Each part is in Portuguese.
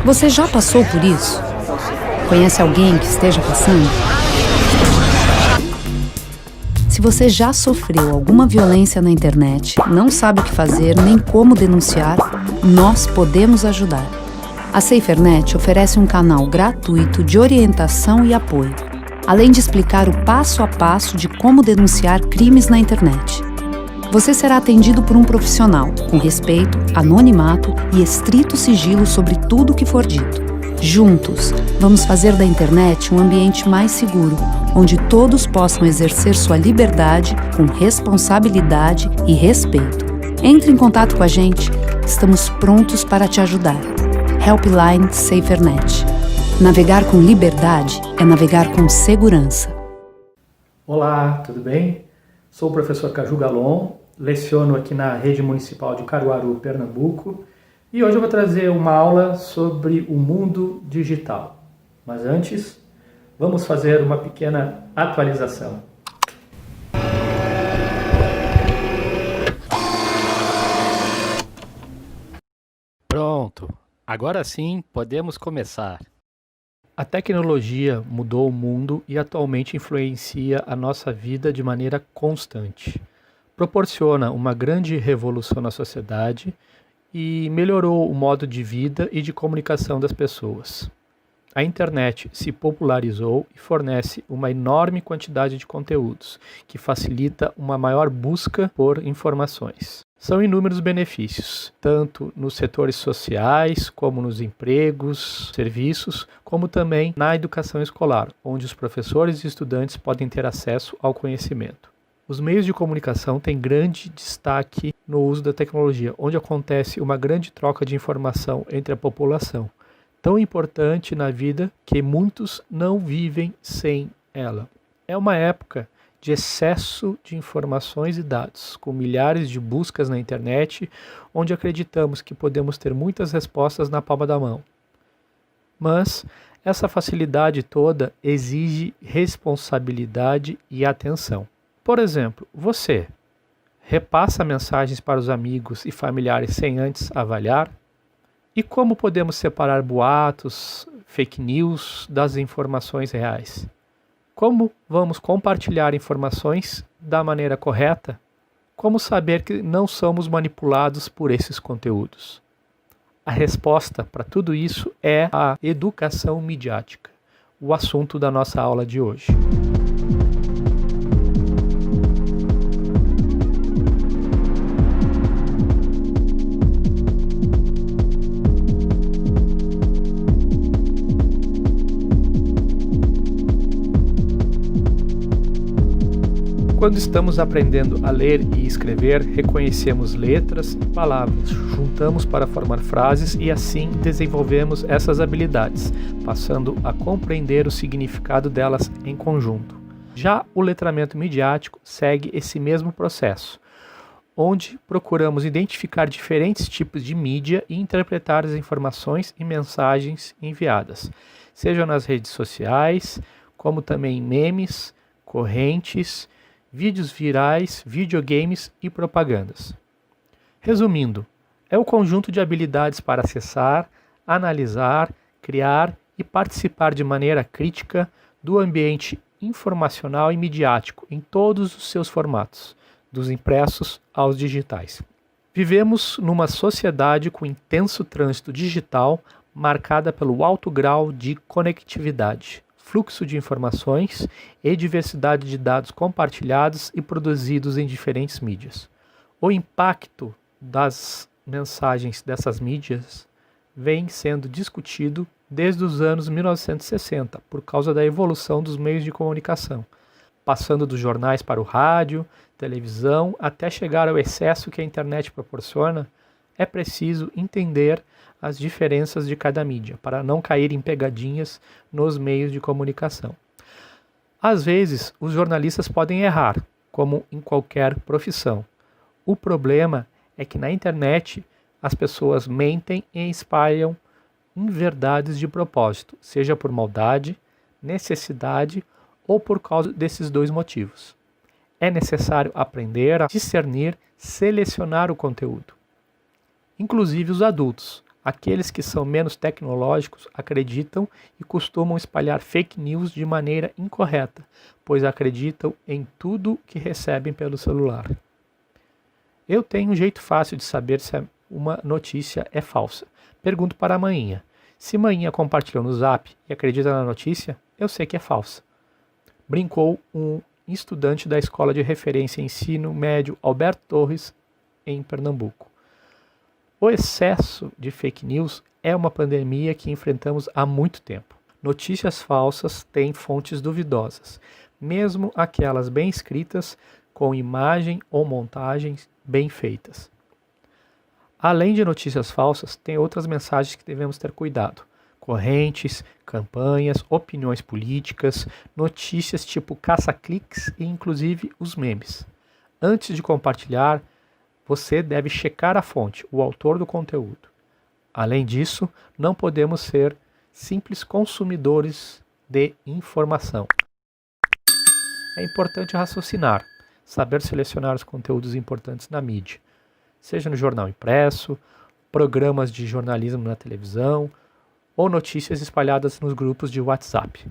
Você já passou por isso? Conhece alguém que esteja passando? Se você já sofreu alguma violência na internet, não sabe o que fazer nem como denunciar, nós podemos ajudar. A SaferNet oferece um canal gratuito de orientação e apoio, além de explicar o passo a passo de como denunciar crimes na internet. Você será atendido por um profissional, com respeito, anonimato e estrito sigilo sobre tudo o que for dito. Juntos, vamos fazer da internet um ambiente mais seguro, onde todos possam exercer sua liberdade com responsabilidade e respeito. Entre em contato com a gente, estamos prontos para te ajudar. Helpline SaferNet. Navegar com liberdade é navegar com segurança. Olá, tudo bem? Sou o professor Caju Galon, leciono aqui na Rede Municipal de Caruaru, Pernambuco, e hoje eu vou trazer uma aula sobre o mundo digital. Mas antes, vamos fazer uma pequena atualização. Pronto, agora sim podemos começar. A tecnologia mudou o mundo e atualmente influencia a nossa vida de maneira constante. Proporciona uma grande revolução na sociedade e melhorou o modo de vida e de comunicação das pessoas. A internet se popularizou e fornece uma enorme quantidade de conteúdos, que facilita uma maior busca por informações. São inúmeros benefícios, tanto nos setores sociais, como nos empregos, serviços, como também na educação escolar, onde os professores e estudantes podem ter acesso ao conhecimento. Os meios de comunicação têm grande destaque no uso da tecnologia, onde acontece uma grande troca de informação entre a população, tão importante na vida que muitos não vivem sem ela. É uma época de excesso de informações e dados, com milhares de buscas na internet, onde acreditamos que podemos ter muitas respostas na palma da mão. Mas essa facilidade toda exige responsabilidade e atenção. Por exemplo, você repassa mensagens para os amigos e familiares sem antes avaliar? E como podemos separar boatos, fake news das informações reais? Como vamos compartilhar informações da maneira correta? Como saber que não somos manipulados por esses conteúdos? A resposta para tudo isso é a educação midiática, o assunto da nossa aula de hoje. Quando estamos aprendendo a ler e escrever, reconhecemos letras e palavras, juntamos para formar frases e assim desenvolvemos essas habilidades, passando a compreender o significado delas em conjunto. Já o letramento midiático segue esse mesmo processo, onde procuramos identificar diferentes tipos de mídia e interpretar as informações e mensagens enviadas, seja nas redes sociais, como também memes, correntes, vídeos virais, videogames e propagandas. Resumindo, é o conjunto de habilidades para acessar, analisar, criar e participar de maneira crítica do ambiente informacional e midiático em todos os seus formatos, dos impressos aos digitais. Vivemos numa sociedade com intenso trânsito digital marcada pelo alto grau de conectividade, fluxo de informações e diversidade de dados compartilhados e produzidos em diferentes mídias. O impacto das mensagens dessas mídias vem sendo discutido desde os anos 1960, por causa da evolução dos meios de comunicação, passando dos jornais para o rádio, televisão, até chegar ao excesso que a internet proporciona. É preciso entender as diferenças de cada mídia, para não cair em pegadinhas nos meios de comunicação. Às vezes, os jornalistas podem errar, como em qualquer profissão. O problema é que na internet as pessoas mentem e espalham inverdades de propósito, seja por maldade, necessidade ou por causa desses dois motivos. É necessário aprender a discernir, selecionar o conteúdo. Inclusive os adultos, Aqueles que são menos tecnológicos acreditam e costumam espalhar fake news de maneira incorreta, pois acreditam em tudo que recebem pelo celular. Eu tenho um jeito fácil de saber se uma notícia é falsa. Pergunto para a manhinha. Se manhinha compartilhou no Zap e acredita na notícia, eu sei que é falsa. Brincou um estudante da Escola de Referência em Ensino Médio Alberto Torres, em Pernambuco. O excesso de fake news é uma pandemia que enfrentamos há muito tempo. Notícias falsas têm fontes duvidosas, mesmo aquelas bem escritas, com imagem ou montagens bem feitas. Além de notícias falsas, tem outras mensagens que devemos ter cuidado. Correntes, campanhas, opiniões políticas, notícias tipo caça-cliques e inclusive os memes. Antes de compartilhar, você deve checar a fonte, o autor do conteúdo. Além disso, não podemos ser simples consumidores de informação. É importante raciocinar, saber selecionar os conteúdos importantes na mídia, seja no jornal impresso, programas de jornalismo na televisão ou notícias espalhadas nos grupos de WhatsApp.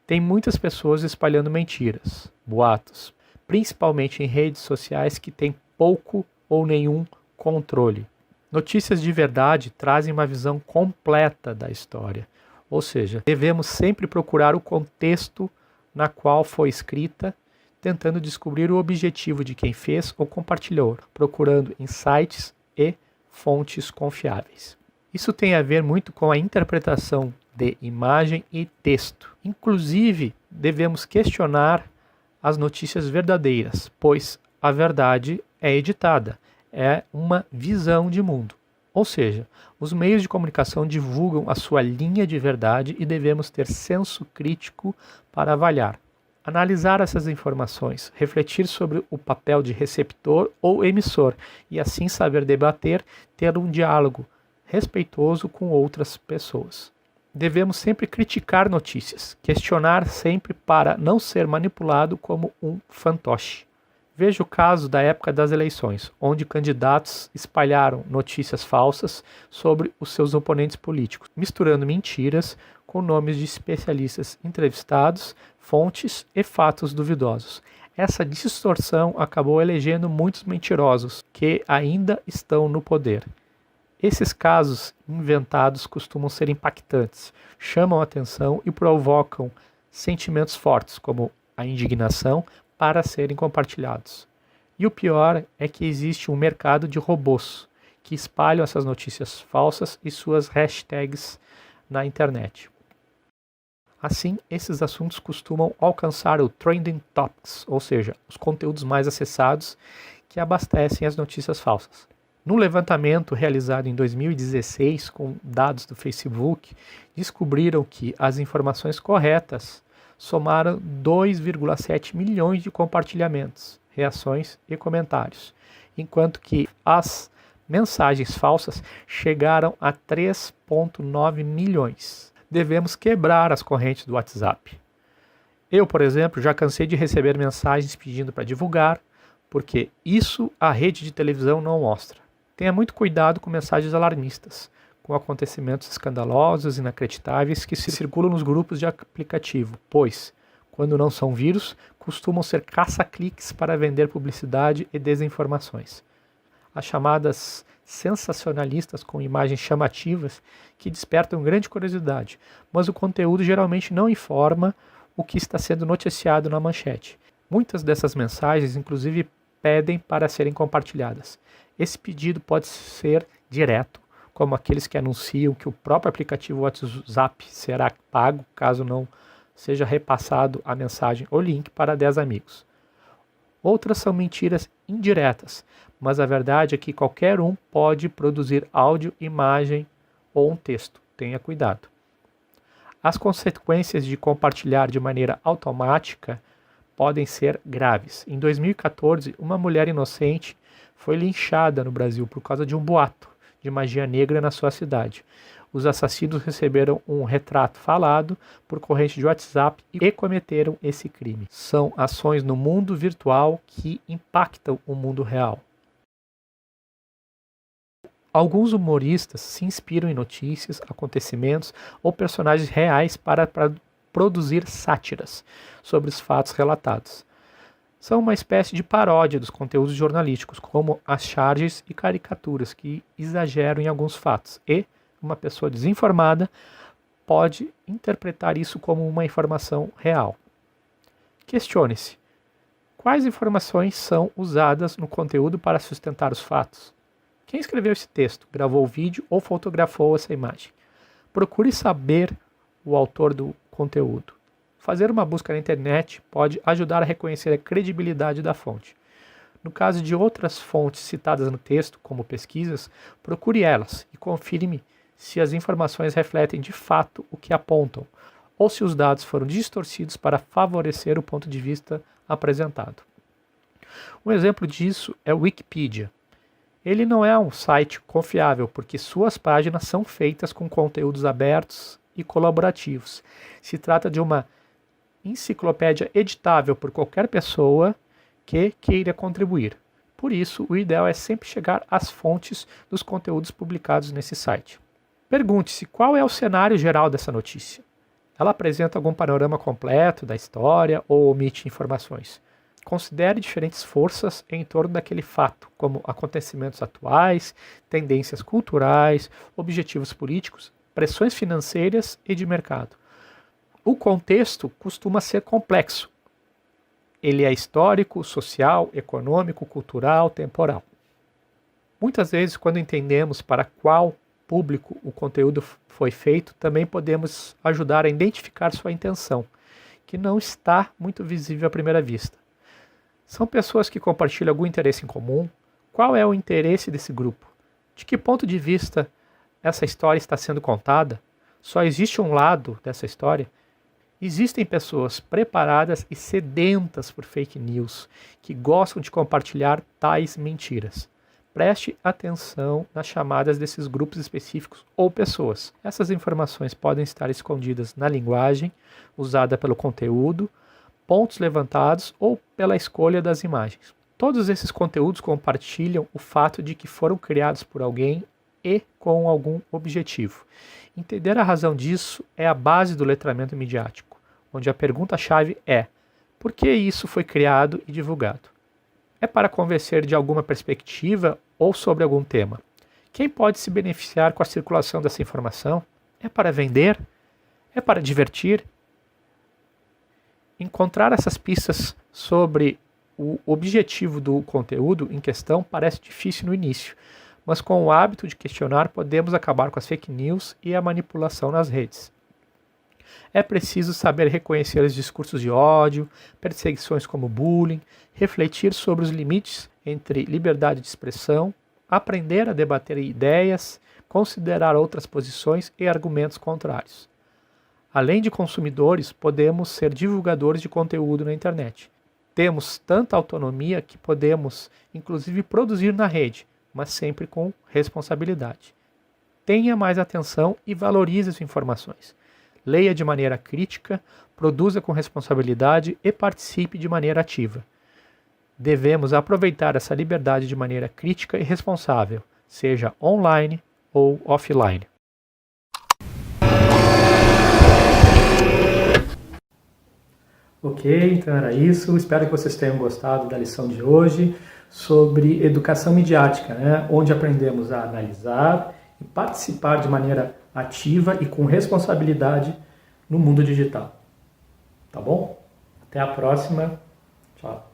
Tem muitas pessoas espalhando mentiras, boatos, principalmente em redes sociais que têm pouco ou nenhum controle. Notícias de verdade trazem uma visão completa da história, ou seja, devemos sempre procurar o contexto na qual foi escrita, tentando descobrir o objetivo de quem fez ou compartilhou, procurando em sites e fontes confiáveis. Isso tem a ver muito com a interpretação de imagem e texto. Inclusive, devemos questionar as notícias verdadeiras, pois a verdade é editada, é uma visão de mundo. Ou seja, os meios de comunicação divulgam a sua linha de verdade e devemos ter senso crítico para avaliar. Analisar essas informações, refletir sobre o papel de receptor ou emissor e assim saber debater, ter um diálogo respeitoso com outras pessoas. Devemos sempre criticar notícias, questionar sempre para não ser manipulado como um fantoche. Veja o caso da época das eleições, onde candidatos espalharam notícias falsas sobre os seus oponentes políticos, misturando mentiras com nomes de especialistas entrevistados, fontes e fatos duvidosos. Essa distorção acabou elegendo muitos mentirosos que ainda estão no poder. Esses casos inventados costumam ser impactantes, chamam a atenção e provocam sentimentos fortes, como a indignação, para serem compartilhados. E o pior é que existe um mercado de robôs que espalham essas notícias falsas e suas hashtags na internet. Assim, esses assuntos costumam alcançar o Trending Topics, ou seja, os conteúdos mais acessados que abastecem as notícias falsas. Num levantamento realizado em 2016 com dados do Facebook, descobriram que as informações corretas somaram 2,7 milhões de compartilhamentos, reações e comentários, enquanto que as mensagens falsas chegaram a 3,9 milhões. Devemos quebrar as correntes do WhatsApp. Eu, por exemplo, já cansei de receber mensagens pedindo para divulgar, porque isso a rede de televisão não mostra. Tenha muito cuidado com mensagens alarmistas, com acontecimentos escandalosos e inacreditáveis que se circulam nos grupos de aplicativo, pois, quando não são vírus, costumam ser caça-cliques para vender publicidade e desinformações. As chamadas sensacionalistas com imagens chamativas que despertam grande curiosidade, mas o conteúdo geralmente não informa o que está sendo noticiado na manchete. Muitas dessas mensagens, inclusive, pedem para serem compartilhadas. Esse pedido pode ser direto, como aqueles que anunciam que o próprio aplicativo WhatsApp será pago caso não seja repassado a mensagem ou link para 10 amigos. Outras são mentiras indiretas, mas a verdade é que qualquer um pode produzir áudio, imagem ou um texto. Tenha cuidado. As consequências de compartilhar de maneira automática podem ser graves. Em 2014, uma mulher inocente foi linchada no Brasil por causa de um boato de magia negra na sua cidade. Os assassinos receberam um retrato falado por corrente de WhatsApp e cometeram esse crime. São ações no mundo virtual que impactam o mundo real. Alguns humoristas se inspiram em notícias, acontecimentos ou personagens reais para produzir sátiras sobre os fatos relatados. São uma espécie de paródia dos conteúdos jornalísticos, como as charges e caricaturas que exageram em alguns fatos, e uma pessoa desinformada pode interpretar isso como uma informação real. Questione-se: quais informações são usadas no conteúdo para sustentar os fatos? Quem escreveu esse texto, gravou o vídeo ou fotografou essa imagem? Procure saber o autor do conteúdo. Fazer uma busca na internet pode ajudar a reconhecer a credibilidade da fonte. No caso de outras fontes citadas no texto, como pesquisas, procure elas e confirme se as informações refletem de fato o que apontam, ou se os dados foram distorcidos para favorecer o ponto de vista apresentado. Um exemplo disso é o Wikipedia. Ele não é um site confiável porque suas páginas são feitas com conteúdos abertos e colaborativos. Se trata de uma enciclopédia editável por qualquer pessoa que queira contribuir. Por isso, o ideal é sempre chegar às fontes dos conteúdos publicados nesse site. Pergunte-se qual é o cenário geral dessa notícia. Ela apresenta algum panorama completo da história ou omite informações? Considere diferentes forças em torno daquele fato, como acontecimentos atuais, tendências culturais, objetivos políticos, pressões financeiras e de mercado. O contexto costuma ser complexo. Ele é histórico, social, econômico, cultural, temporal. Muitas vezes, quando entendemos para qual público o conteúdo foi feito, também podemos ajudar a identificar sua intenção, que não está muito visível à primeira vista. São pessoas que compartilham algum interesse em comum? Qual é o interesse desse grupo? De que ponto de vista essa história está sendo contada? Só existe um lado dessa história? Existem pessoas preparadas e sedentas por fake news, que gostam de compartilhar tais mentiras. Preste atenção nas chamadas desses grupos específicos ou pessoas. Essas informações podem estar escondidas na linguagem usada pelo conteúdo, pontos levantados ou pela escolha das imagens. Todos esses conteúdos compartilham o fato de que foram criados por alguém e com algum objetivo. Entender a razão disso é a base do letramento midiático, onde a pergunta-chave é: por que isso foi criado e divulgado? É para convencer de alguma perspectiva ou sobre algum tema? Quem pode se beneficiar com a circulação dessa informação? É para vender? É para divertir? Encontrar essas pistas sobre o objetivo do conteúdo em questão parece difícil no início, mas com o hábito de questionar podemos acabar com as fake news e a manipulação nas redes. É preciso saber reconhecer os discursos de ódio, perseguições como bullying, refletir sobre os limites entre liberdade de expressão, aprender a debater ideias, considerar outras posições e argumentos contrários. Além de consumidores, podemos ser divulgadores de conteúdo na internet. Temos tanta autonomia que podemos, inclusive, produzir na rede, mas sempre com responsabilidade. Tenha mais atenção e valorize as informações. Leia de maneira crítica, produza com responsabilidade e participe de maneira ativa. Devemos aproveitar essa liberdade de maneira crítica e responsável, seja online ou offline. Ok, então era isso. Espero que vocês tenham gostado da lição de hoje sobre educação midiática, onde aprendemos a analisar e participar de maneira ativa e com responsabilidade no mundo digital. Tá bom? Até a próxima. Tchau.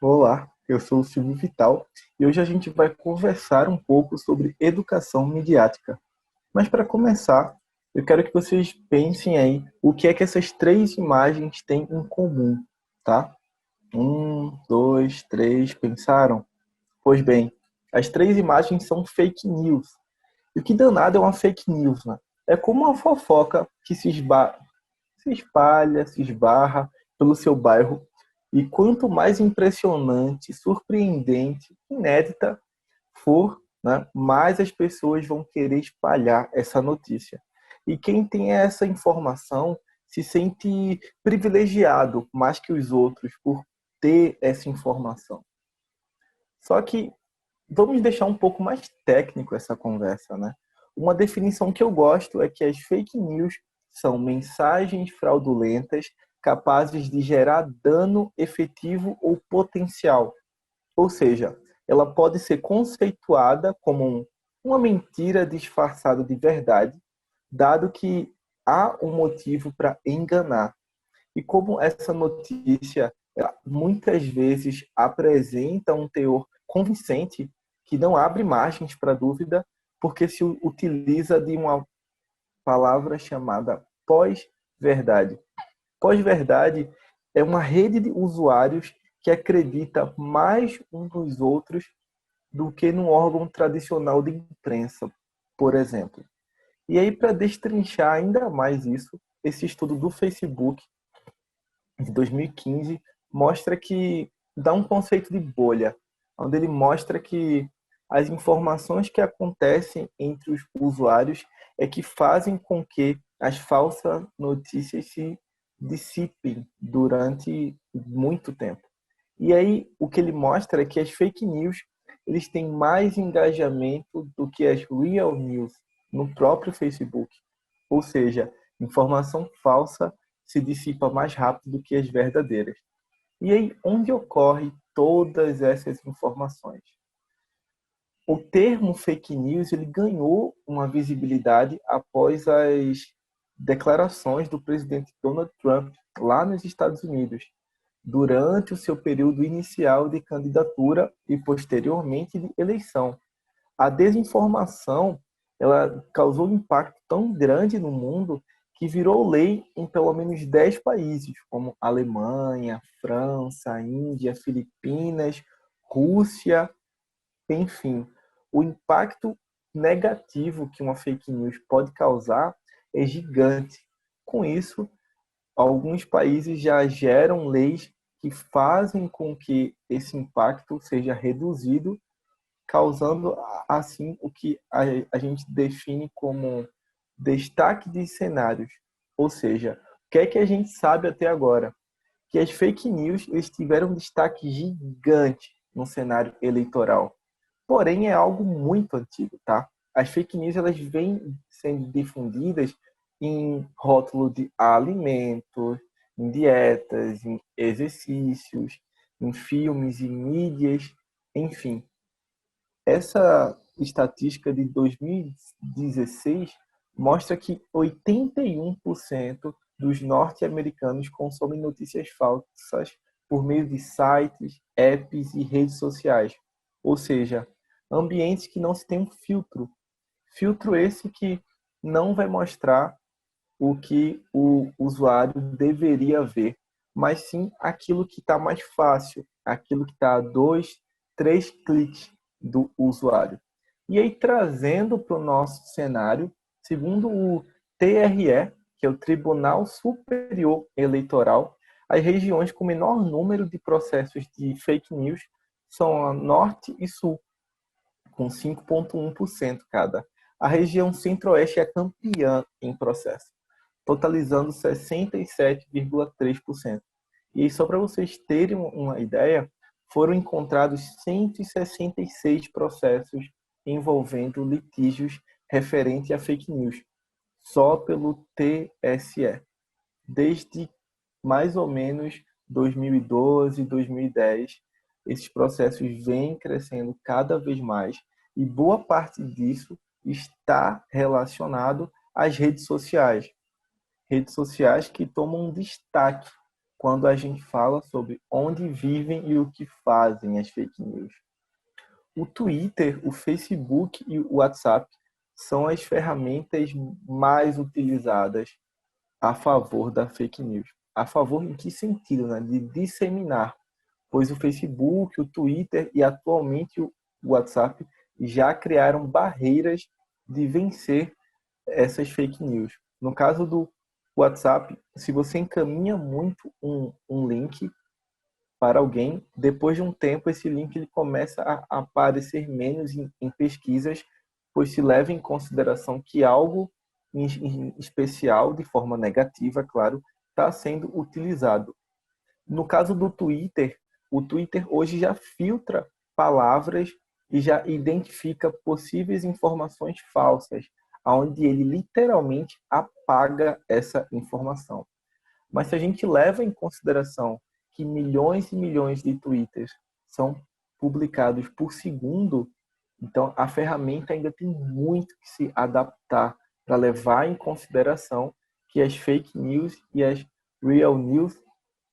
Olá, eu sou o Silvio Vital e hoje a gente vai conversar um pouco sobre educação midiática. Mas para começar, eu quero que vocês pensem aí o que é que essas três imagens têm em comum, tá? 1, 2, 3, pensaram? Pois bem, as três imagens são fake news. E o que danado é uma fake news, né? É como uma fofoca que se espalha, se esbarra pelo seu bairro. E quanto mais impressionante, surpreendente, inédita for né, mais as pessoas vão querer espalhar essa notícia. E quem tem essa informação se sente privilegiado mais que os outros por ter essa informação. Só que vamos deixar um pouco mais técnico essa conversa, né? Uma definição que eu gosto é que as fake news são mensagens fraudulentas capazes de gerar dano efetivo ou potencial. Ou seja, ela pode ser conceituada como uma mentira disfarçada de verdade, dado que há um motivo para enganar. E como essa notícia muitas vezes apresenta um teor convincente, que não abre margens para dúvida, porque se utiliza de uma palavra chamada pós-verdade. Pós-verdade é uma rede de usuários que acredita mais uns nos outros do que num órgão tradicional de imprensa, por exemplo. E aí, para destrinchar ainda mais isso, esse estudo do Facebook, de 2015, mostra que dá um conceito de bolha, onde ele mostra que as informações que acontecem entre os usuários é que fazem com que as falsas notícias se dissipem durante muito tempo. E aí o que ele mostra é que as fake news eles têm mais engajamento do que as real news no próprio Facebook. Ou seja, informação falsa se dissipa mais rápido do que as verdadeiras. E aí, onde ocorrem todas essas informações? O termo fake news ele ganhou uma visibilidade após as declarações do presidente Donald Trump lá nos Estados Unidos, durante o seu período inicial de candidatura e posteriormente de eleição. A desinformação ela causou um impacto tão grande no mundo que virou lei em pelo menos 10 países, como Alemanha, França, Índia, Filipinas, Rússia, enfim. O impacto negativo que uma fake news pode causar é gigante. Com isso, alguns países já geram leis que fazem com que esse impacto seja reduzido, causando assim o que a gente define como destaque de cenários. Ou seja, o que é que a gente sabe até agora? Que as fake news eles tiveram um destaque gigante no cenário eleitoral. Porém, é algo muito antigo, tá? As fake news elas vêm sendo difundidas em rótulo de alimentos, em dietas, em exercícios, em filmes e mídias, enfim. Essa estatística de 2016 mostra que 81% dos norte-americanos consomem notícias falsas por meio de sites, apps e redes sociais. Ou seja, ambientes que não se tem um filtro. Filtro esse que não vai mostrar o que o usuário deveria ver, mas sim aquilo que está mais fácil, aquilo que está a 2, 3 cliques do usuário. E aí, trazendo para o nosso cenário, segundo o TRE, que é o Tribunal Superior Eleitoral, as regiões com menor número de processos de fake news são a Norte e Sul, com 5,1% cada. A região Centro-Oeste é campeã em processo, totalizando 67,3%. E só para vocês terem uma ideia, foram encontrados 166 processos envolvendo litígios referentes a fake news, só pelo TSE, desde mais ou menos 2012, 2010. Esses processos vêm crescendo cada vez mais e boa parte disso está relacionado às redes sociais. Redes sociais que tomam destaque quando a gente fala sobre onde vivem e o que fazem as fake news. O Twitter, o Facebook e o WhatsApp são as ferramentas mais utilizadas a favor da fake news. A favor em que sentido? Né? De disseminar. Pois o Facebook, o Twitter e atualmente o WhatsApp já criaram barreiras de vencer essas fake news. No caso do WhatsApp, se você encaminha muito um link, para alguém, depois de um tempo esse link ele começa a aparecer menos em pesquisas, pois se leva em consideração que algo em especial, de forma negativa, claro, está sendo utilizado. No caso do Twitter, o Twitter hoje já filtra palavras e já identifica possíveis informações falsas, onde ele literalmente apaga essa informação. Mas se a gente leva em consideração que milhões e milhões de tweets são publicados por segundo, então a ferramenta ainda tem muito que se adaptar para levar em consideração que as fake news e as real news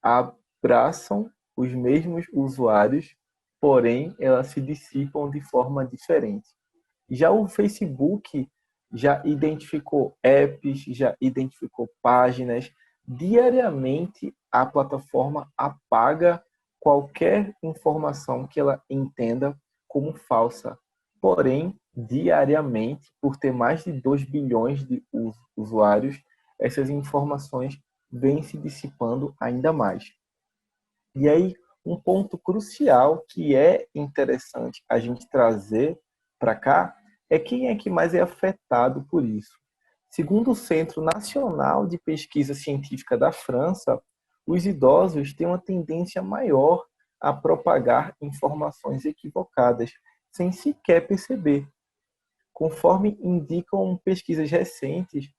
abraçam os mesmos usuários, porém elas se dissipam de forma diferente. Já o Facebook já identificou apps, já identificou páginas. Diariamente, a plataforma apaga qualquer informação que ela entenda como falsa. Porém, diariamente, por ter mais de 2 bilhões de usuários, essas informações vêm se dissipando ainda mais. E aí, um ponto crucial que é interessante a gente trazer para cá é quem é que mais é afetado por isso. Segundo o Centro Nacional de Pesquisa Científica da França, os idosos têm uma tendência maior a propagar informações equivocadas, sem sequer perceber, conforme indicam pesquisas recentes,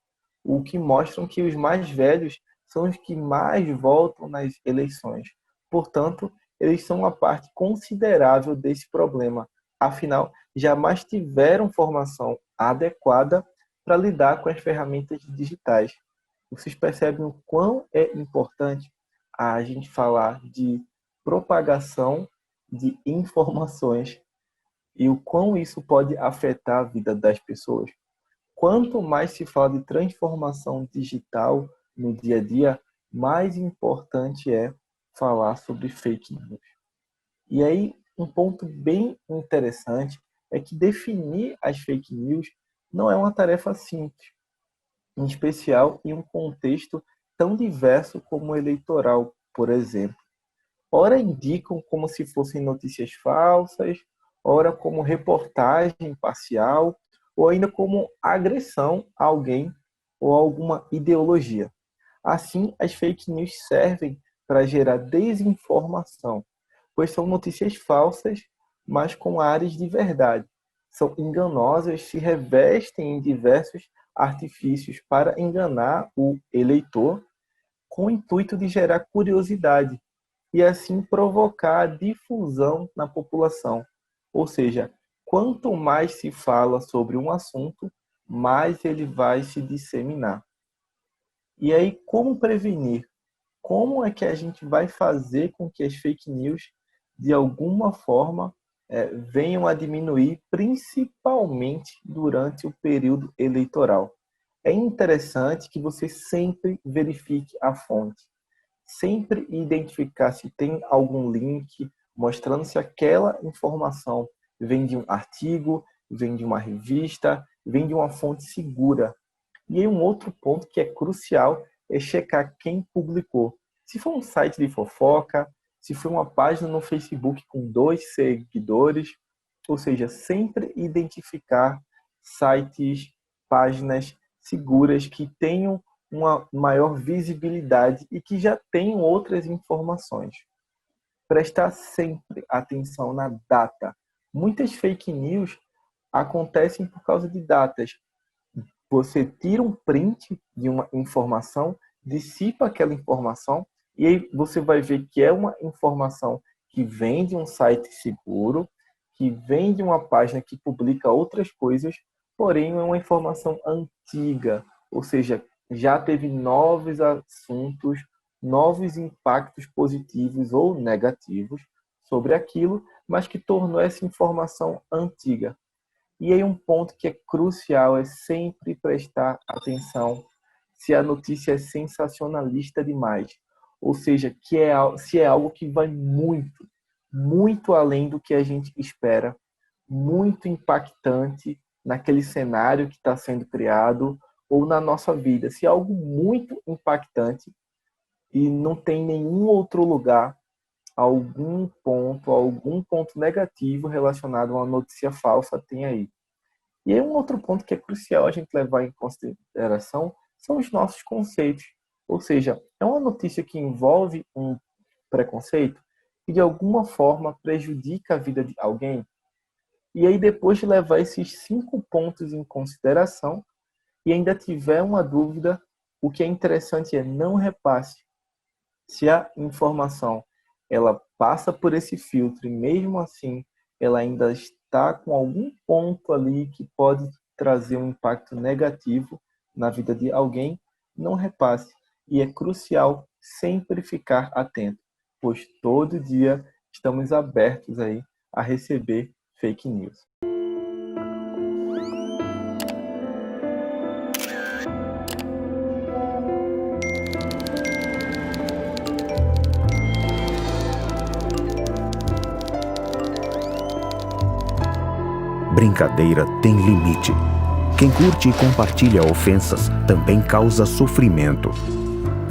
o que mostram que os mais velhos são os que mais votam nas eleições. Portanto, eles são uma parte considerável desse problema. Afinal, jamais tiveram formação adequada para lidar com as ferramentas digitais. Vocês percebem o quão é importante a gente falar de propagação de informações e o quão isso pode afetar a vida das pessoas? Quanto mais se fala de transformação digital no dia a dia, mais importante é falar sobre fake news. E aí, um ponto bem interessante é que definir as fake news não é uma tarefa simples, em especial em um contexto tão diverso como o eleitoral, por exemplo. Ora indicam como se fossem notícias falsas, ora como reportagem parcial, ou ainda como agressão a alguém ou a alguma ideologia. Assim, as fake news servem para gerar desinformação, pois são notícias falsas, mas com áreas de verdade. São enganosas, se revestem em diversos artifícios para enganar o eleitor, com o intuito de gerar curiosidade e assim provocar a difusão na população. Ou seja, quanto mais se fala sobre um assunto, mais ele vai se disseminar. E aí, como prevenir? Como é que a gente vai fazer com que as fake news, de alguma forma, venham a diminuir, principalmente durante o período eleitoral? É interessante que você sempre verifique a fonte. Sempre identificar se tem algum link mostrando se aquela informação vem de um artigo, vem de uma revista, vem de uma fonte segura. E aí um outro ponto que é crucial é checar quem publicou. Se for um site de fofoca, se for uma página no Facebook com 2 seguidores, ou seja, sempre identificar sites, páginas seguras que tenham uma maior visibilidade e que já tenham outras informações. Prestar sempre atenção na data. Muitas fake news acontecem por causa de datas. Você tira um print de uma informação, dissipa aquela informação e aí você vai ver que é uma informação que vem de um site seguro, que vem de uma página que publica outras coisas, porém é uma informação antiga, ou seja, já teve novos assuntos, novos impactos positivos ou negativos sobre aquilo, mas que tornou essa informação antiga. E aí um ponto que é crucial é sempre prestar atenção se a notícia é sensacionalista demais, ou seja, se é algo que vai muito, muito além do que a gente espera, muito impactante naquele cenário que está sendo criado ou na nossa vida. Se é algo muito impactante e não tem nenhum outro lugar algum ponto negativo relacionado a uma notícia falsa tem aí. E aí um outro ponto que é crucial a gente levar em consideração são os nossos conceitos. Ou seja, é uma notícia que envolve um preconceito que de alguma forma prejudica a vida de alguém. E aí depois de levar esses 5 pontos em consideração e ainda tiver uma dúvida, o que é interessante é não repasse. Se a informação ela passa por esse filtro e mesmo assim ela ainda está com algum ponto ali que pode trazer um impacto negativo na vida de alguém, não repasse. E é crucial sempre ficar atento, pois todo dia estamos abertos aí a receber fake news. Brincadeira tem limite. Quem curte e compartilha ofensas também causa sofrimento.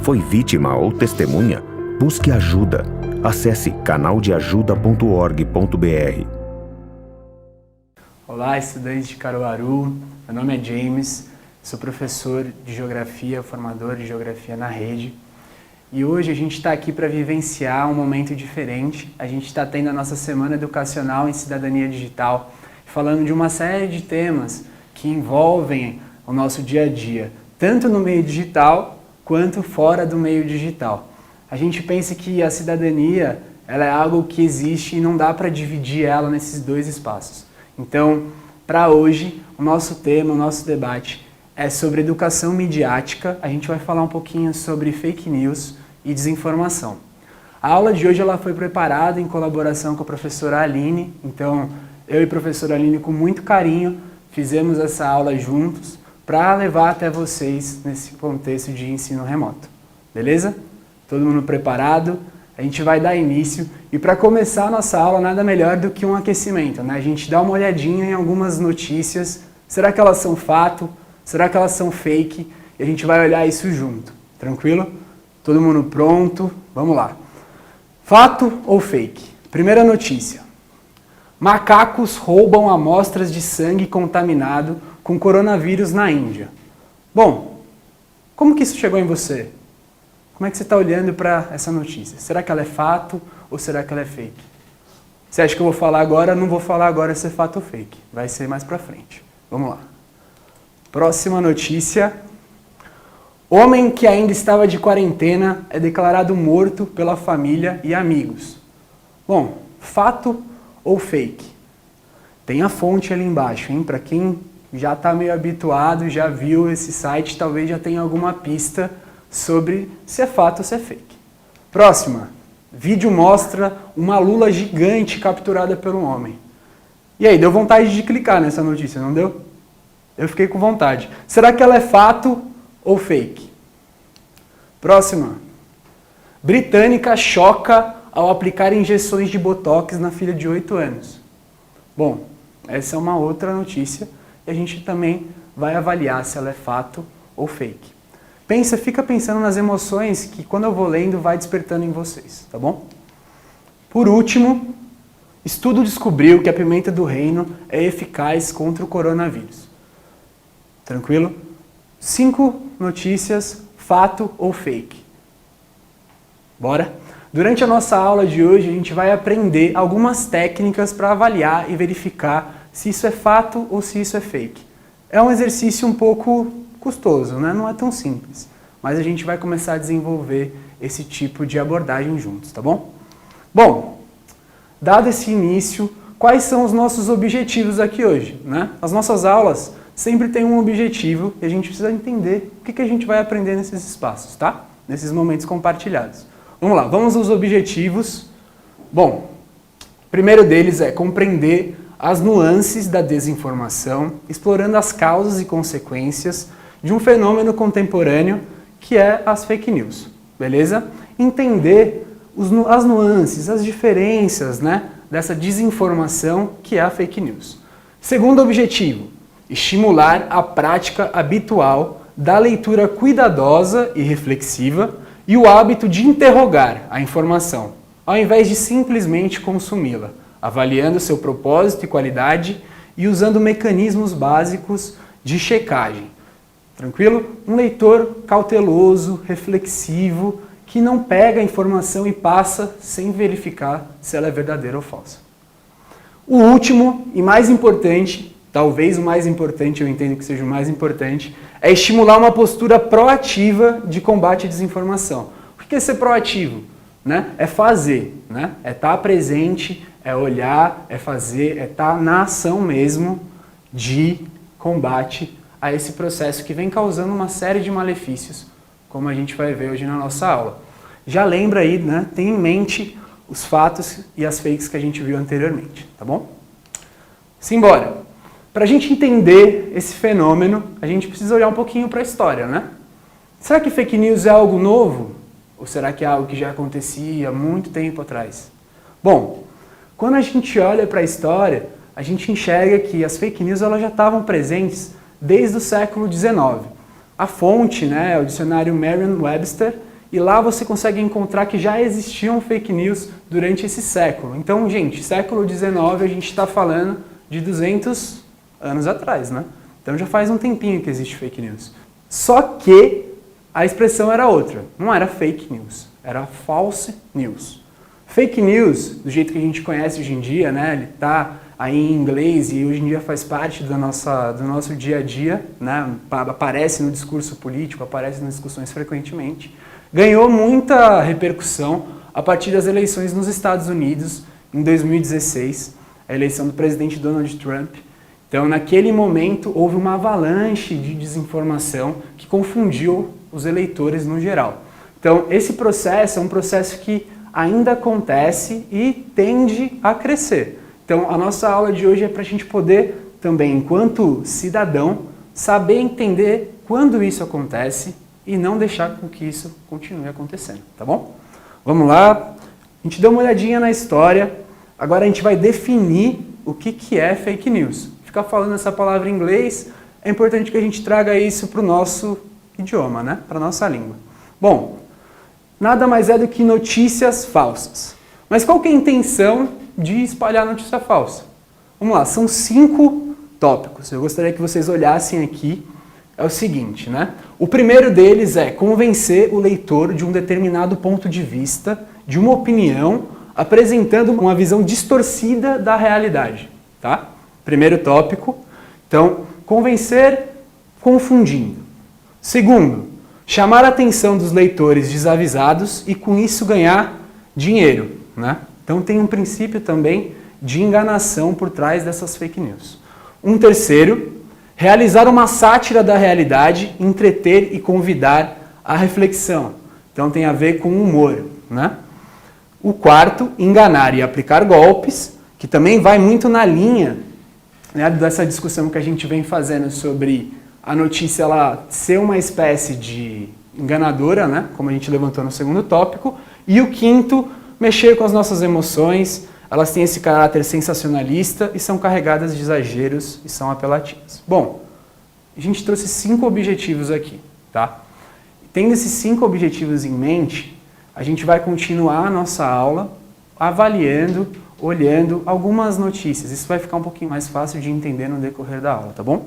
Foi vítima ou testemunha? Busque ajuda. Acesse canaldeajuda.org.br. Olá, estudantes de Caruaru. Meu nome é James, sou professor de Geografia, formador de Geografia na Rede. E hoje a gente está aqui para vivenciar um momento diferente. A gente está tendo a nossa Semana Educacional em Cidadania Digital, falando de uma série de temas que envolvem o nosso dia a dia, tanto no meio digital quanto fora do meio digital. A gente pensa que a cidadania ela é algo que existe e não dá para dividir ela nesses 2 espaços. Então, para hoje, o nosso tema, o nosso debate é sobre educação midiática. A gente vai falar um pouquinho sobre fake news e desinformação. A aula de hoje ela foi preparada em colaboração com a professora Aline, então eu e a professora Aline, com muito carinho, fizemos essa aula juntos para levar até vocês nesse contexto de ensino remoto. Beleza? Todo mundo preparado? A gente vai dar início e para começar a nossa aula nada melhor do que um aquecimento, né? A gente dá uma olhadinha em algumas notícias, será que elas são fato? Será que elas são fake? E a gente vai olhar isso junto, tranquilo? Todo mundo pronto? Vamos lá. Fato ou fake? Primeira notícia. Macacos roubam amostras de sangue contaminado com coronavírus na Índia. Bom, como que isso chegou em você? Como é que você está olhando para essa notícia? Será que ela é fato ou será que ela é fake? Você acha que eu vou falar agora? Não vou falar agora se é fato ou fake. Vai ser mais para frente. Vamos lá. Próxima notícia. Homem que ainda estava de quarentena é declarado morto pela família e amigos. Bom, fato ou fake? Tem a fonte ali embaixo, hein? Para quem já está meio habituado, já viu esse site, talvez já tenha alguma pista sobre se é fato ou se é fake. Próxima. Vídeo mostra uma lula gigante capturada por um homem. E aí, deu vontade de clicar nessa notícia, não deu? Eu fiquei com vontade. Será que ela é fato ou fake? Próxima. Britânica choca ao aplicar injeções de botox na filha de 8 anos. Bom, essa é uma outra notícia e a gente também vai avaliar se ela é fato ou fake. Fica pensando nas emoções que quando eu vou lendo vai despertando em vocês, tá bom? Por último, estudo descobriu que a pimenta do reino é eficaz contra o coronavírus. Tranquilo? 5 notícias, fato ou fake. Bora? Durante a nossa aula de hoje, a gente vai aprender algumas técnicas para avaliar e verificar se isso é fato ou se isso é fake. É um exercício um pouco custoso, né? Não é tão simples, mas a gente vai começar a desenvolver esse tipo de abordagem juntos, tá bom? Bom, dado esse início, quais são os nossos objetivos aqui hoje, né? As nossas aulas sempre têm um objetivo e a gente precisa entender o que a gente vai aprender nesses espaços, tá? Nesses momentos compartilhados. Vamos lá, vamos aos objetivos. Bom, o primeiro deles é compreender as nuances da desinformação, explorando as causas e consequências de um fenômeno contemporâneo que é as fake news, beleza? Entender as nuances, as diferenças, né, dessa desinformação que é a fake news. Segundo objetivo, estimular a prática habitual da leitura cuidadosa e reflexiva e o hábito de interrogar a informação. ao invés de simplesmente consumi-la, avaliando seu propósito e qualidade e usando mecanismos básicos de checagem. Tranquilo? Um leitor cauteloso, reflexivo, que não pega a informação e passa sem verificar se ela é verdadeira ou falsa. O último e mais importante, talvez o mais importante, eu entendo que seja o mais importante, é estimular uma postura proativa de combate à desinformação. O que é ser proativo? Né? É fazer, né? É estar presente, é olhar, é fazer, é estar na ação mesmo de combate a esse processo que vem causando uma série de malefícios, como a gente vai ver hoje na nossa aula. Já lembra aí, né? Tenha em mente os fatos e as fakes que a gente viu anteriormente, tá bom? Simbora! Para a gente entender esse fenômeno, a gente precisa olhar um pouquinho para a história, né? Será que fake news é algo novo? Ou será que é algo que já acontecia há muito tempo atrás? Bom, quando a gente olha para a história, a gente enxerga que as fake news elas já estavam presentes desde o século XIX. A fonte, né, é o dicionário Merriam-Webster, e lá você consegue encontrar que já existiam fake news durante esse século. Então, gente, século XIX a gente está falando de 200 anos atrás, né? Então já faz um tempinho que existe fake news. Só que a expressão era outra, não era fake news, era false news. Fake news, do jeito que a gente conhece hoje em dia, né? Ele está aí em inglês e hoje em dia faz parte do nosso dia a dia, né? Aparece no discurso político, aparece nas discussões frequentemente. Ganhou muita repercussão a partir das eleições nos Estados Unidos em 2016, a eleição do presidente Donald Trump. Então, naquele momento, houve uma avalanche de desinformação que confundiu os eleitores no geral. Então, esse processo é um processo que ainda acontece e tende a crescer. Então, a nossa aula de hoje é para a gente poder também, enquanto cidadão, saber entender quando isso acontece e não deixar com que isso continue acontecendo, tá bom? Vamos lá, a gente deu uma olhadinha na história, agora a gente vai definir o que é fake news. Ficar falando essa palavra em inglês, é importante que a gente traga isso para o nosso idioma, né? Para a nossa língua. Bom, nada mais é do que notícias falsas. Mas qual que é a intenção de espalhar notícia falsa? Vamos lá, são 5 tópicos. Eu gostaria que vocês olhassem aqui. É o seguinte, né? O primeiro deles é convencer o leitor de um determinado ponto de vista, de uma opinião, apresentando uma visão distorcida da realidade, tá? Primeiro tópico. Então, convencer confundindo. Segundo, chamar a atenção dos leitores desavisados e com isso ganhar dinheiro, né? Então tem um princípio também de enganação por trás dessas fake news. Um terceiro, realizar uma sátira da realidade, entreter e convidar à reflexão. Então tem a ver com humor, né? O quarto, enganar e aplicar golpes, que também vai muito na linha, né, dessa discussão que a gente vem fazendo sobre a notícia ela ser uma espécie de enganadora, né, como a gente levantou no segundo tópico. E o quinto, mexer com as nossas emoções. Elas têm esse caráter sensacionalista e são carregadas de exageros e são apelativas. Bom, a gente trouxe 5 objetivos aqui, tá? Tendo esses 5 objetivos em mente, a gente vai continuar a nossa aula avaliando, olhando algumas notícias. Isso vai ficar um pouquinho mais fácil de entender no decorrer da aula, tá bom?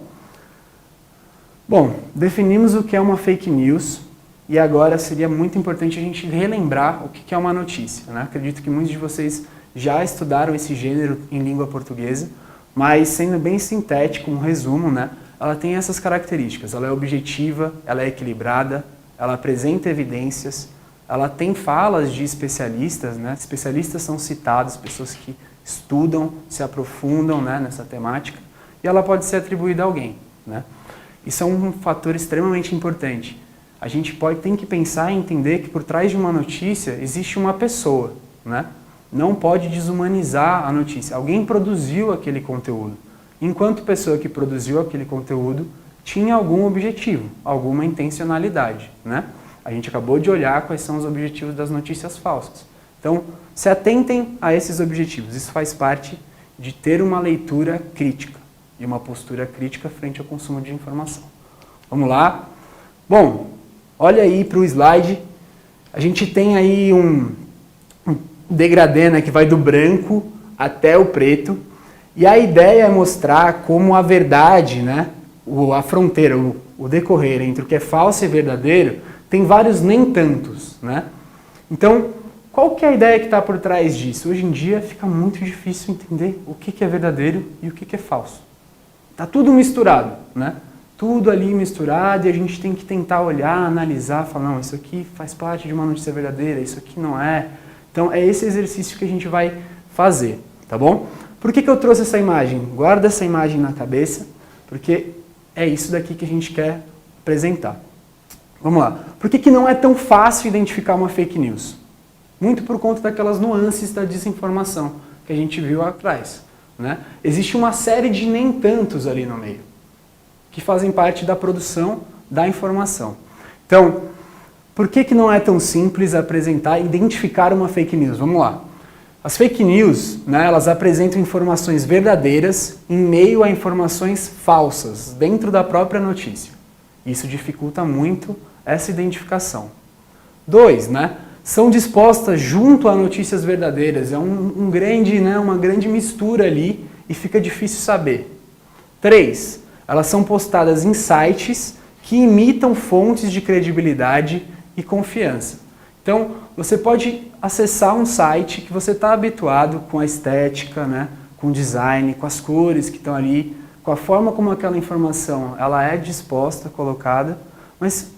Bom, definimos o que é uma fake news e agora seria muito importante a gente relembrar o que é uma notícia, né? Acredito que muitos de vocês já estudaram esse gênero em língua portuguesa, mas sendo bem sintético, um resumo, né? Ela tem essas características, ela é objetiva, ela é equilibrada, ela apresenta evidências, ela tem falas de especialistas, né? Especialistas são citados, pessoas que estudam, se aprofundam, né, nessa temática, e ela pode ser atribuída a alguém, né? Isso é um fator extremamente importante. A gente tem que pensar e entender que por trás de uma notícia existe uma pessoa, né? Não pode desumanizar a notícia. Alguém produziu aquele conteúdo. Enquanto pessoa que produziu aquele conteúdo tinha algum objetivo, alguma intencionalidade, né? A gente acabou de olhar quais são os objetivos das notícias falsas. Então, se atentem a esses objetivos. Isso faz parte de ter uma leitura crítica e uma postura crítica frente ao consumo de informação. Vamos lá? Bom, olha aí para o slide. A gente tem aí um degradê, né, que vai do branco até o preto. E a ideia é mostrar como a verdade, né, a fronteira, o decorrer entre o que é falso e verdadeiro, tem vários nem tantos, né? Então, qual que é a ideia que está por trás disso? Hoje em dia fica muito difícil entender o que é verdadeiro e o que é falso. Tá tudo misturado, né? Tudo ali misturado e a gente tem que tentar olhar, analisar, falar, não, isso aqui faz parte de uma notícia verdadeira, isso aqui não é. Então, é esse exercício que a gente vai fazer, tá bom? Por que eu trouxe essa imagem? Guarda essa imagem na cabeça, porque é isso daqui que a gente quer apresentar. Vamos lá. Por que não é tão fácil identificar uma fake news? Muito por conta daquelas nuances da desinformação que a gente viu atrás, né? Existe uma série de nem tantos ali no meio, que fazem parte da produção da informação. Então, por que não é tão simples apresentar e identificar uma fake news? Vamos lá. As fake news, né, elas apresentam informações verdadeiras em meio a informações falsas, dentro da própria notícia. Isso dificulta muito essa identificação. 2, né, são dispostas junto a notícias verdadeiras. É uma grande mistura ali e fica difícil saber. 3, elas são postadas em sites que imitam fontes de credibilidade e confiança. Então, você pode acessar um site que você está habituado com a estética, né, com o design, com as cores que estão ali, com a forma como aquela informação ela é disposta, colocada, mas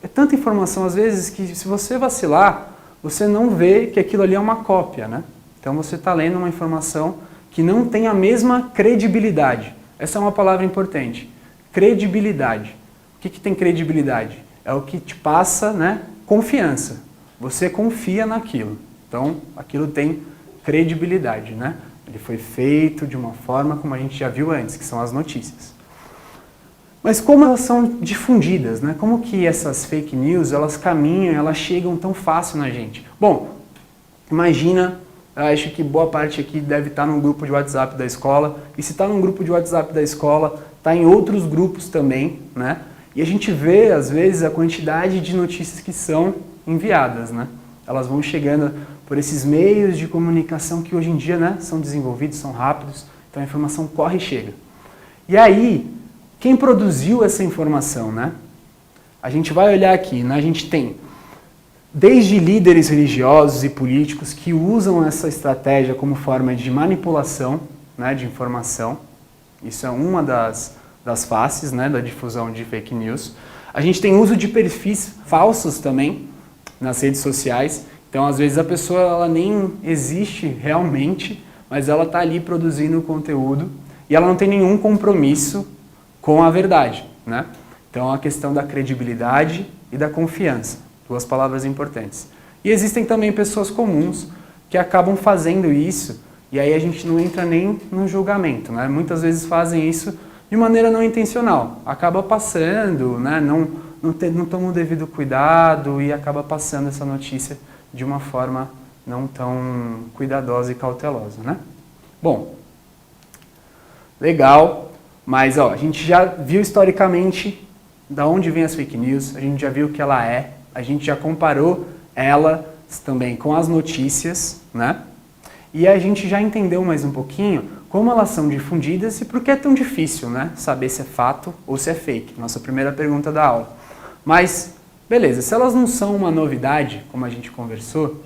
é tanta informação às vezes que se você vacilar, você não vê que aquilo ali é uma cópia, né? Então você está lendo uma informação que não tem a mesma credibilidade. Essa é uma palavra importante. Credibilidade. O que tem credibilidade? É o que te passa, né, confiança. Você confia naquilo. Então, aquilo tem credibilidade, né? Ele foi feito de uma forma como a gente já viu antes, que são as notícias. Mas como elas são difundidas, né? Como que essas fake news, elas caminham, elas chegam tão fácil na gente? Bom, imagina, eu acho que boa parte aqui deve estar num grupo de WhatsApp da escola, e se está num grupo de WhatsApp da escola, está em outros grupos também, né? E a gente vê, às vezes, a quantidade de notícias que são enviadas, né? Elas vão chegando por esses meios de comunicação que hoje em dia, né, são desenvolvidos, são rápidos, então a informação corre e chega. E aí, quem produziu essa informação, né? A gente vai olhar aqui, né? A gente tem desde líderes religiosos e políticos que usam essa estratégia como forma de manipulação, né, de informação. Isso é uma das faces, né, da difusão de fake news. A gente tem uso de perfis falsos também nas redes sociais. Então, às vezes, a pessoa ela nem existe realmente, mas ela está ali produzindo conteúdo e ela não tem nenhum compromisso com a verdade, né? Então, a questão da credibilidade e da confiança, duas palavras importantes. E existem também pessoas comuns que acabam fazendo isso e aí a gente não entra nem no julgamento, né? Muitas vezes fazem isso de maneira não intencional, acaba passando, né? Não toma o devido cuidado e acaba passando essa notícia de uma forma não tão cuidadosa e cautelosa, né? Bom, legal, mas ó, a gente já viu historicamente da onde vem as fake news, a gente já viu o que ela é, a gente já comparou ela também com as notícias, né? E a gente já entendeu mais um pouquinho como elas são difundidas e por que é tão difícil, né, saber se é fato ou se é fake. Nossa primeira pergunta da aula. Mas, beleza, se elas não são uma novidade, como a gente conversou,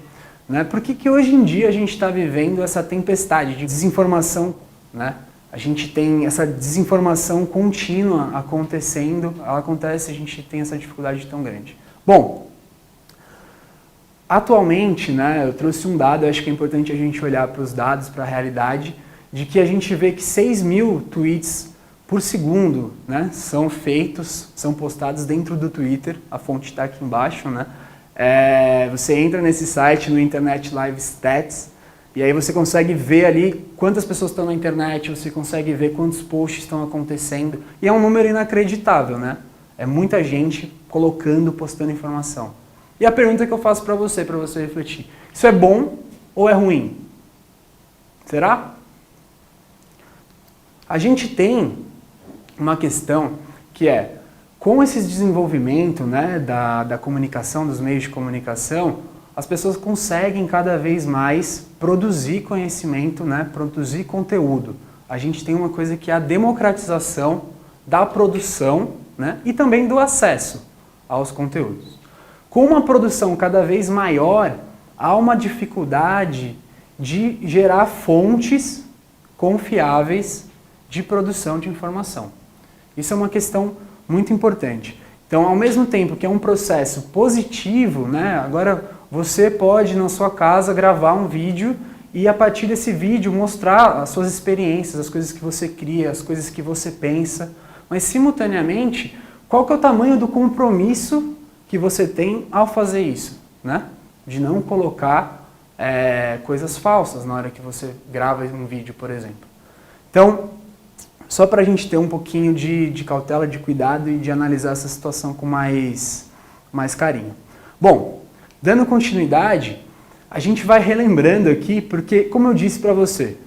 né, por que hoje em dia a gente está vivendo essa tempestade de desinformação, né? A gente tem essa desinformação contínua acontecendo, ela acontece e a gente tem essa dificuldade tão grande. Bom, atualmente, né, eu trouxe um dado, eu acho que é importante a gente olhar para os dados, para a realidade, de que a gente vê que 6.000 tweets por segundo, né, são feitos, são postados dentro do Twitter, a fonte está aqui embaixo, né? Você entra nesse site, no Internet Live Stats, e aí você consegue ver ali quantas pessoas estão na internet, você consegue ver quantos posts estão acontecendo, e é um número inacreditável, né? É muita gente colocando, postando informação. E a pergunta que eu faço para você refletir, isso é bom ou é ruim? Será? A gente tem uma questão que é, com esse desenvolvimento, né, da comunicação, dos meios de comunicação, as pessoas conseguem cada vez mais produzir conhecimento, né? Produzir conteúdo. A gente tem uma coisa que é a democratização da produção, né? E também do acesso aos conteúdos. Com uma produção cada vez maior, há uma dificuldade de gerar fontes confiáveis de produção de informação. Isso é uma questão muito importante. Então, ao mesmo tempo que é um processo positivo, né, agora você pode na sua casa gravar um vídeo e a partir desse vídeo mostrar as suas experiências, as coisas que você cria, as coisas que você pensa, mas simultaneamente, qual que é o tamanho do compromisso que você tem ao fazer isso, né? De não colocar coisas falsas na hora que você grava um vídeo, por exemplo. Então, só para a gente ter um pouquinho de cautela, de cuidado e de analisar essa situação com mais carinho. Bom, dando continuidade, a gente vai relembrando aqui, porque, como eu disse para você,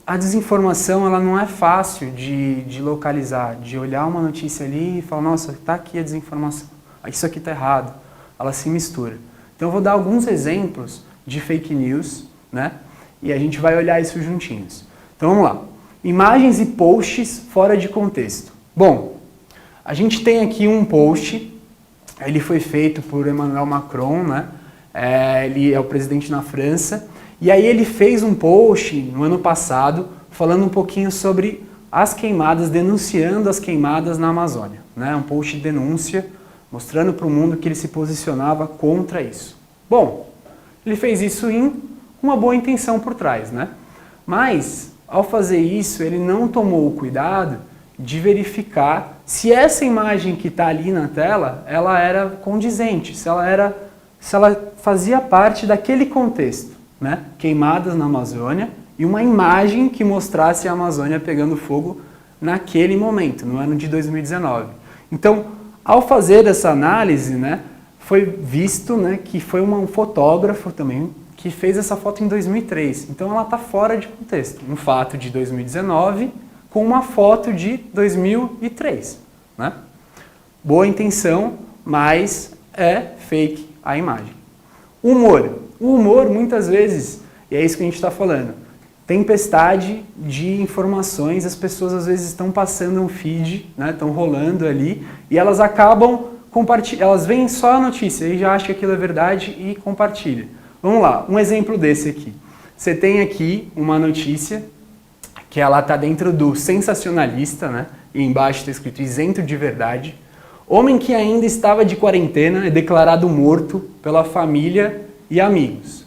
a desinformação ela não é fácil de localizar, de olhar uma notícia ali e falar, nossa, está aqui a desinformação, isso aqui está errado, ela se mistura. Então eu vou dar alguns exemplos de fake news, né? E a gente vai olhar isso juntinhos. Então vamos lá. Imagens e posts fora de contexto. Bom, a gente tem aqui um post, ele foi feito por Emmanuel Macron, né? Ele é o presidente na França, e aí ele fez um post no ano passado falando um pouquinho sobre as queimadas, denunciando as queimadas na Amazônia, né? Um post de denúncia, mostrando para o mundo que ele se posicionava contra isso. Bom, ele fez isso com uma boa intenção por trás, né? Mas, ao fazer isso, ele não tomou o cuidado de verificar se essa imagem que está ali na tela, ela era condizente, se ela fazia parte daquele contexto, né? Queimadas na Amazônia e uma imagem que mostrasse a Amazônia pegando fogo naquele momento, no ano de 2019. Então, ao fazer essa análise, né, foi visto, né, que foi um fotógrafo também que fez essa foto em 2003. Então ela está fora de contexto. Um fato de 2019 com uma foto de 2003. Né? Boa intenção, mas é fake a imagem. Humor. O humor, muitas vezes, e é isso que a gente está falando, tempestade de informações, as pessoas às vezes estão passando um feed, né, estão rolando ali, e elas acabam compartilhando, elas veem só a notícia e já acham que aquilo é verdade e compartilham. Vamos lá, um exemplo desse aqui. Você tem aqui uma notícia que ela está dentro do sensacionalista, né? E embaixo está escrito isento de verdade. Homem que ainda estava de quarentena é declarado morto pela família e amigos.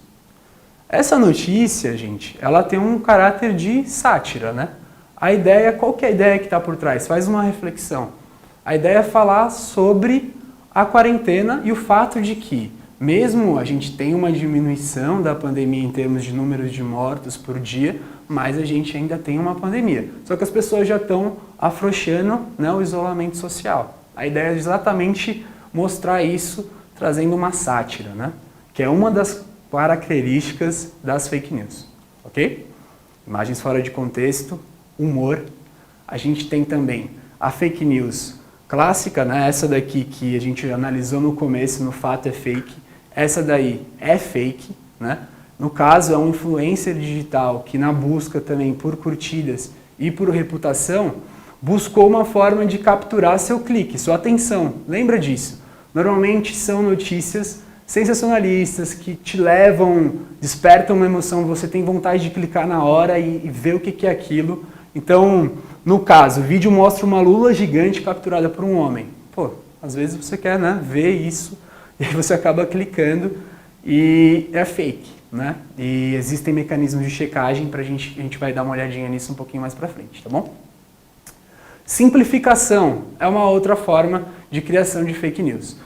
Essa notícia, gente, ela tem um caráter de sátira, né? A ideia, qual que é a ideia que está por trás? Faz uma reflexão. A ideia é falar sobre a quarentena e o fato de que mesmo a gente tem uma diminuição da pandemia em termos de números de mortos por dia, mas a gente ainda tem uma pandemia. Só que as pessoas já estão afrouxando, né, o isolamento social. A ideia é exatamente mostrar isso trazendo uma sátira, né, que é uma das características das fake news. Ok? Imagens fora de contexto, humor. A gente tem também a fake news clássica, né, essa daqui que a gente analisou no começo, no fato é fake. Essa daí é fake, né? No caso, é um influencer digital que na busca também por curtidas e por reputação, buscou uma forma de capturar seu clique, sua atenção. Lembra disso? Normalmente são notícias sensacionalistas que te levam, despertam uma emoção, você tem vontade de clicar na hora e ver o que é aquilo. Então, no caso, o vídeo mostra uma lula gigante capturada por um homem. Pô, às vezes você quer, né, ver isso, e aí você acaba clicando e é fake, né? E existem mecanismos de checagem a gente vai dar uma olhadinha nisso um pouquinho mais pra frente, tá bom? Simplificação é uma outra forma de criação de fake news.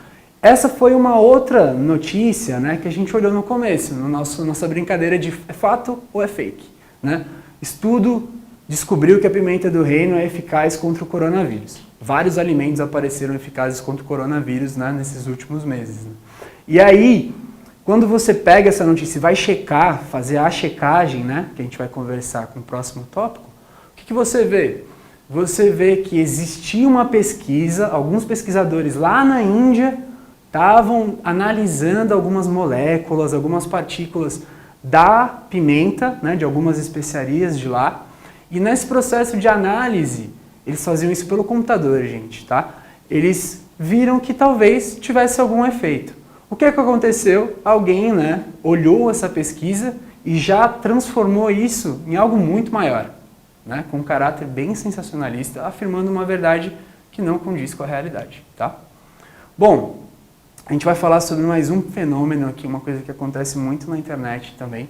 Essa foi uma outra notícia, né, que a gente olhou no começo, nossa brincadeira de é fato ou é fake, né? Estudo descobriu que a pimenta do reino é eficaz contra o coronavírus. Vários alimentos apareceram eficazes contra o coronavírus, né, nesses últimos meses. Né? E aí, quando você pega essa notícia e vai checar, fazer a checagem, né, que a gente vai conversar com o próximo tópico, o que você vê? Você vê que existia uma pesquisa, alguns pesquisadores lá na Índia estavam analisando algumas moléculas, algumas partículas da pimenta, né, de algumas especiarias de lá, e nesse processo de análise, eles faziam isso pelo computador, gente, tá? Eles viram que talvez tivesse algum efeito. O que é que aconteceu? Alguém, né, olhou essa pesquisa e já transformou isso em algo muito maior, né, com um caráter bem sensacionalista, afirmando uma verdade que não condiz com a realidade, tá? Bom, a gente vai falar sobre mais um fenômeno aqui, uma coisa que acontece muito na internet também,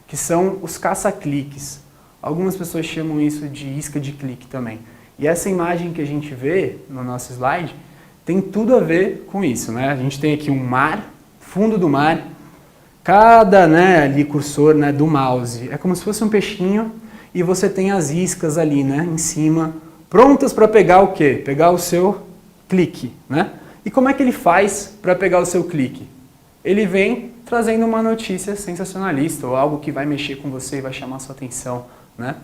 que são os caça-cliques. Algumas pessoas chamam isso de isca de clique também. E essa imagem que a gente vê no nosso slide tem tudo a ver com isso, né? A gente tem aqui um mar, fundo do mar, cada, né, ali cursor, né, do mouse é como se fosse um peixinho e você tem as iscas ali, né, em cima, prontas para pegar o quê? Pegar o seu clique, né? E como é que ele faz para pegar o seu clique? Ele vem trazendo uma notícia sensacionalista ou algo que vai mexer com você e vai chamar a sua atenção, né?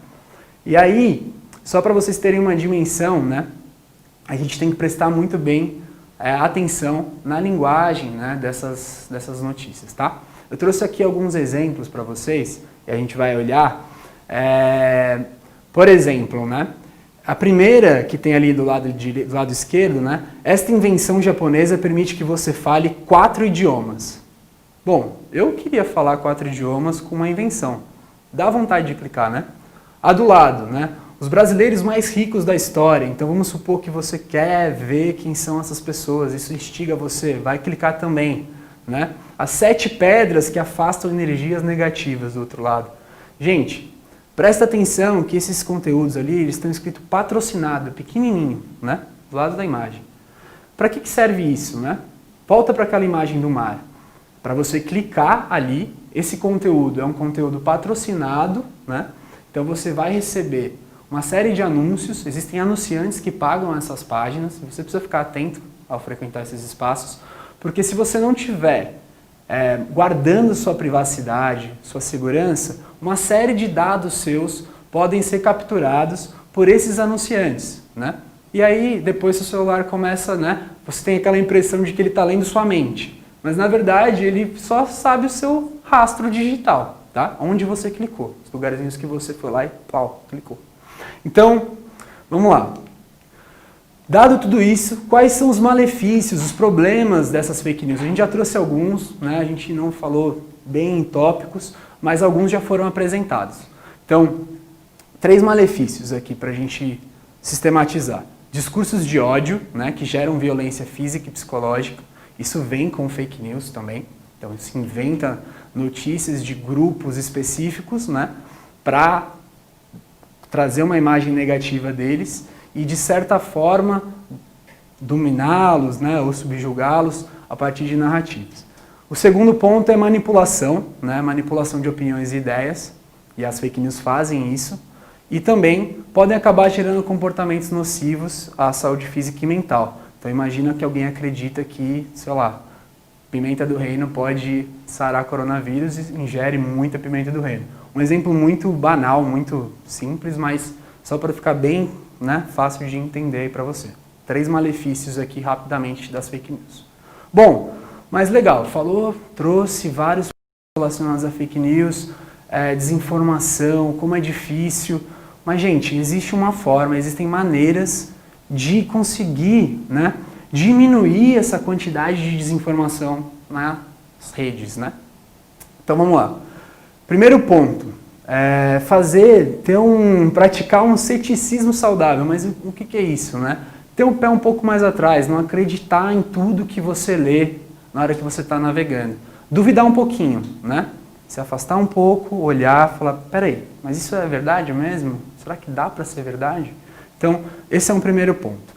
E aí, só para vocês terem uma dimensão, né, a gente tem que prestar muito bem atenção na linguagem, né, dessas notícias, tá? Eu trouxe aqui alguns exemplos para vocês e a gente vai olhar. Por exemplo, né, a primeira que tem ali do lado esquerdo, né, esta invenção japonesa permite que você fale 4 idiomas. Bom, eu queria falar 4 idiomas com uma invenção. Dá vontade de clicar, né? A do lado, né? Os brasileiros mais ricos da história. Então vamos supor que você quer ver quem são essas pessoas. Isso instiga você. Vai clicar também, né? As 7 pedras que afastam energias negativas do outro lado. Gente, presta atenção que esses conteúdos ali, eles estão escritos patrocinado, pequenininho, né? Do lado da imagem. Para que serve isso, né? Volta para aquela imagem do mar. Para você clicar ali, esse conteúdo é um conteúdo patrocinado, né? Então você vai receber uma série de anúncios, existem anunciantes que pagam essas páginas, você precisa ficar atento ao frequentar esses espaços, porque se você não tiver guardando sua privacidade, sua segurança, uma série de dados seus podem ser capturados por esses anunciantes, né? E aí depois seu celular começa, né? Você tem aquela impressão de que ele está lendo sua mente, mas na verdade ele só sabe o seu rastro digital, tá? Onde você clicou, os lugarzinhos que você foi lá e pau, clicou. Então, vamos lá. Dado tudo isso, quais são os malefícios, os problemas dessas fake news? A gente já trouxe alguns, né? A gente não falou bem em tópicos, mas alguns já foram apresentados. Então, 3 malefícios aqui para a gente sistematizar. Discursos de ódio, né, que geram violência física e psicológica. Isso vem com fake news também. Então, se inventa notícias de grupos específicos, né, para trazer uma imagem negativa deles e, de certa forma, dominá-los, né, ou subjugá-los a partir de narrativas. O segundo ponto é manipulação, né, manipulação de opiniões e ideias, e as fake news fazem isso, e também podem acabar gerando comportamentos nocivos à saúde física e mental. Então imagina que alguém acredita que, sei lá, pimenta do reino pode sarar coronavírus e ingere muita pimenta do reino. Um exemplo muito banal, muito simples, mas só para ficar bem, né, fácil de entender para você. 3 malefícios aqui rapidamente das fake news. Bom, mas legal, trouxe vários relacionados a fake news, desinformação, como é difícil. Mas, gente, existe uma forma, existem maneiras de conseguir, né, diminuir essa quantidade de desinformação nas redes, né? Então vamos lá. Primeiro ponto, praticar um ceticismo saudável. Mas o que é isso, né? Ter um pé um pouco mais atrás, não acreditar em tudo que você lê na hora que você está navegando. Duvidar um pouquinho, né? Se afastar um pouco, olhar, falar, peraí, mas isso é verdade mesmo? Será que dá para ser verdade? Então, esse é um primeiro ponto.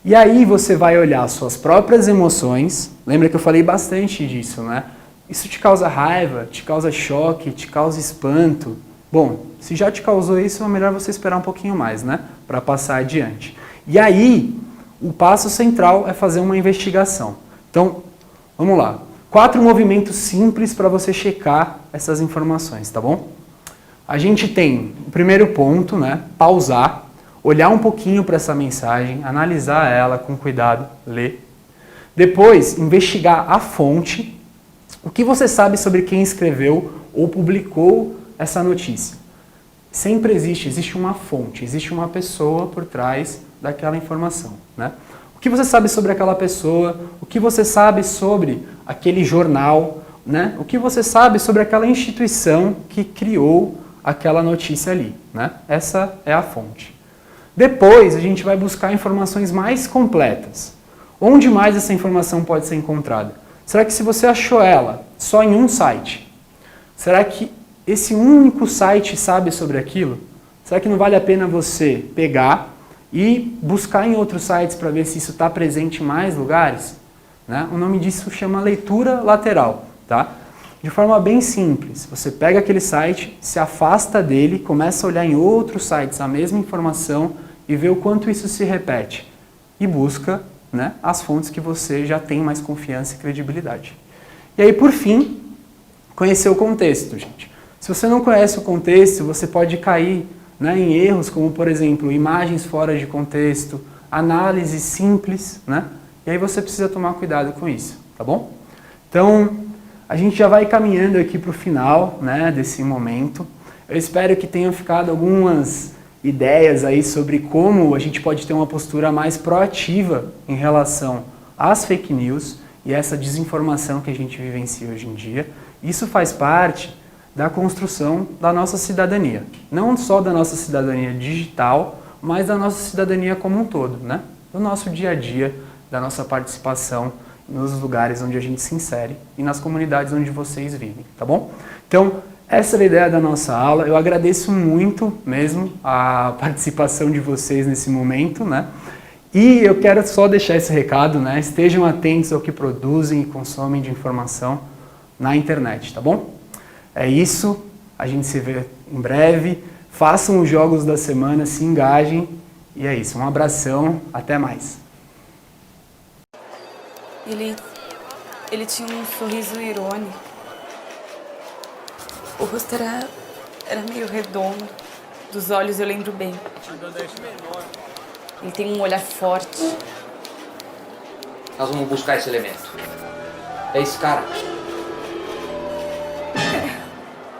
E aí você vai olhar suas próprias emoções. Lembra que eu falei bastante disso, né? Isso te causa raiva, te causa choque, te causa espanto. Bom, se já te causou isso, é melhor você esperar um pouquinho mais, né? Para passar adiante. E aí, o passo central é fazer uma investigação. Então, vamos lá. 4 movimentos simples para você checar essas informações, tá bom? A gente tem o primeiro ponto, né? Pausar, olhar um pouquinho para essa mensagem, analisar ela com cuidado, ler. Depois, investigar a fonte, o que você sabe sobre quem escreveu ou publicou essa notícia. Sempre existe uma fonte, existe uma pessoa por trás daquela informação, né? O que você sabe sobre aquela pessoa, o que você sabe sobre aquele jornal, né? O que você sabe sobre aquela instituição que criou aquela notícia ali, né? Essa é a fonte. Depois, a gente vai buscar informações mais completas. Onde mais essa informação pode ser encontrada? Será que se você achou ela só em um site, será que esse único site sabe sobre aquilo? Será que não vale a pena você pegar e buscar em outros sites para ver se isso está presente em mais lugares? Né? O nome disso chama leitura lateral. Tá? De forma bem simples, você pega aquele site, se afasta dele, começa a olhar em outros sites a mesma informação e vê o quanto isso se repete. E busca, né, as fontes que você já tem mais confiança e credibilidade. E aí, por fim, conhecer o contexto, gente. Se você não conhece o contexto, você pode cair, né, em erros como, por exemplo, imagens fora de contexto, análise simples, né? E aí você precisa tomar cuidado com isso, tá bom? Então, a gente já vai caminhando aqui para o final, né, desse momento. Eu espero que tenham ficado algumas ideias aí sobre como a gente pode ter uma postura mais proativa em relação às fake news e essa desinformação que a gente vivencia hoje em dia. Isso faz parte da construção da nossa cidadania. Não só da nossa cidadania digital, mas da nossa cidadania como um todo, né? Do nosso dia a dia, da nossa participação nos lugares onde a gente se insere e nas comunidades onde vocês vivem, tá bom? Então, essa é a ideia da nossa aula. Eu agradeço muito mesmo a participação de vocês nesse momento, né? E eu quero só deixar esse recado, né? Estejam atentos ao que produzem e consomem de informação na internet, tá bom? É isso, a gente se vê em breve. Façam os jogos da semana, se engajem. E é isso, um abração, até mais. Ele tinha um sorriso irônico. O rosto era meio redondo. Dos olhos eu lembro bem. Ele tem um olhar forte. Nós vamos buscar esse elemento. É esse cara.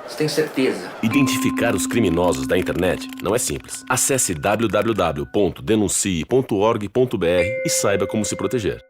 Você tem certeza? Identificar os criminosos da internet não é simples. Acesse www.denuncie.org.br e saiba como se proteger.